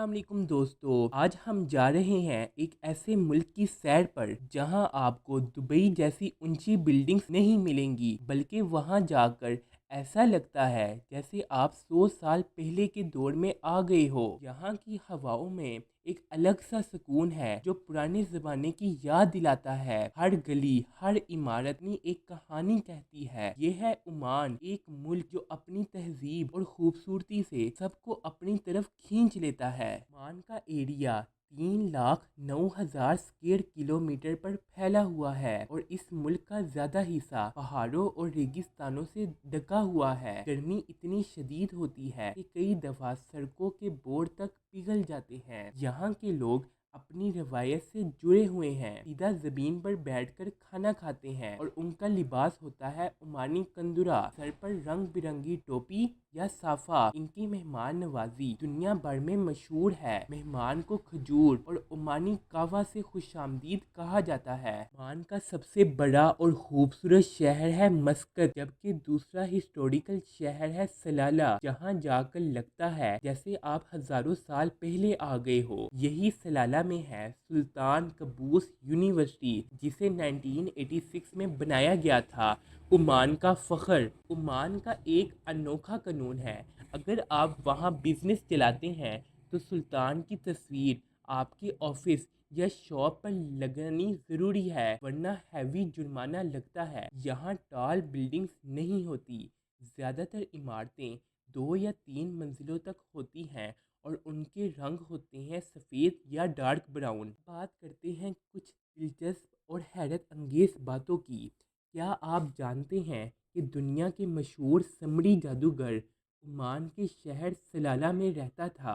अस्सलाम वालेकुम दोस्तों। आज हम जा रहे हैं एक ऐसे मुल्क की सैर पर जहां आपको दुबई जैसी ऊंची बिल्डिंग्स नहीं मिलेंगी, बल्कि वहां जाकर ऐसा लगता है जैसे आप 100 साल पहले के दौर में आ गए हो। यहाँ की हवाओं में एक अलग सा सुकून है जो पुराने जमाने की याद दिलाता है। हर गली, हर इमारत में एक कहानी कहती है। ये है ओमान, एक मुल्क जो अपनी तहजीब और खूबसूरती से सबको अपनी तरफ खींच लेता है। ओमान का एरिया 3,09,000 स्क्वायर किलोमीटर पर फैला हुआ है और इस मुल्क का ज्यादा हिस्सा पहाड़ों और रेगिस्तानों से ढका हुआ है। गर्मी इतनी शदीद होती है कि कई दफा सड़कों के बोर्ड तक पिघल जाते हैं। यहाँ के लोग अपनी रवायत से जुड़े हुए हैं, सीधा जमीन पर बैठकर खाना खाते हैं और उनका लिबास होता है ओमानी कंदुरा, सर पर रंग बिरंगी टोपी या साफा। इनकी मेहमान नवाजी दुनिया भर में मशहूर है। मेहमान को खजूर और ओमानी कावा से खुशामदीद कहा जाता है। ओमान का सबसे बड़ा और खूबसूरत शहर है मस्कत, जबकि दूसरा हिस्टोरिकल शहर है सलाला, जहाँ जाकर लगता है जैसे आप हजारों साल पहले आ गए हो। यही सलाला में है सुल्तान कबूस यूनिवर्सिटी, जिसे 1986 में बनाया गया था। ओमान का फख्र। ओमान का एक अनोखा कानून है, अगर आप वहाँ बिजनेस चलाते हैं तो सुल्तान की तस्वीर आपके ऑफिस या शॉप पर लगानी जरूरी है, वरना हैवी जुर्माना लगता है। यहाँ टॉल बिल्डिंग्स नहीं होती, ज्यादातर इमारतें 2 या 3 मंजिलों तक होती हैं और उनके रंग होते हैं सफ़ेद या डार्क ब्राउन। बात करते हैं कुछ दिलचस्प और हैरत अंगेज बातों की। क्या आप जानते हैं कि दुनिया के मशहूर समरी जादूगर ओमान के शहर सलाला में रहता था?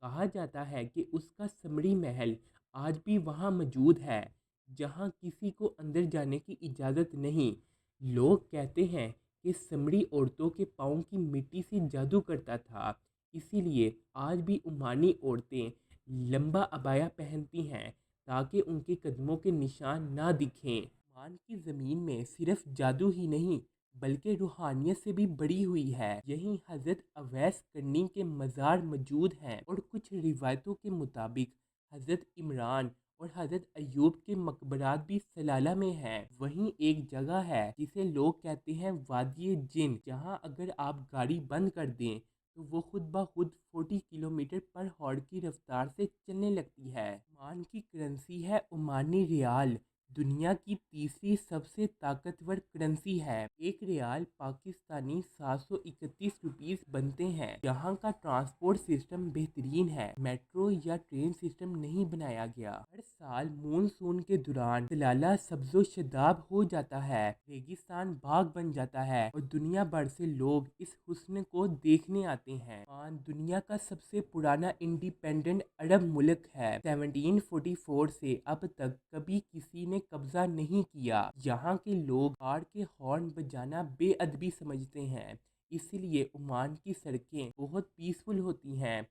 कहा जाता है कि उसका समरी महल आज भी वहाँ मौजूद है, जहाँ किसी को अंदर जाने की इजाज़त नहीं। लोग कहते हैं कि समरी औरतों के पाँव की मिट्टी से जादू करता था, इसीलिए आज भी ओमानी औरतें लंबा अबाया पहनती हैं ताकि उनके कदमों के निशान ना दिखें। ओमान की ज़मीन में सिर्फ जादू ही नहीं, बल्कि रूहानियत से भी बड़ी हुई है। यहीं हज़रत अवैस करनी के मज़ार मौजूद हैं और कुछ रिवायतों के मुताबिक हज़रत इमरान और हज़रत अयूब के मकबरात भी सलाला में हैं। वहीं एक जगह है जिसे लोग कहते हैं वादी जिन, जहां अगर आप गाड़ी बंद कर दें तो वो खुद ब खुद 40 किलोमीटर पर हॉर की रफ्तार से चलने लगती है। ओमान की करेंसी है ओमानी रियाल, दुनिया की तीसरी सबसे ताकतवर करेंसी है। एक रियाल पाकिस्तानी 731 रुपीस बनते हैं। यहाँ का ट्रांसपोर्ट सिस्टम बेहतरीन है, मेट्रो या ट्रेन सिस्टम नहीं बनाया गया। हर साल मानसून के दौरान सलाला सब्जो शदाब हो जाता है, रेगिस्तान बाग बन जाता है और दुनिया भर से लोग इस हुस्न को देखने आते हैं। ओमान दुनिया का सबसे पुराना इंडिपेंडेंट अरब मुल्क है। 1744 से अब तक कभी किसी ने कब्जा नहीं किया। यहाँ के लोग कार के हॉर्न बजाना बेअदबी समझते हैं, इसलिए ओमान की सड़कें बहुत पीसफुल होती हैं।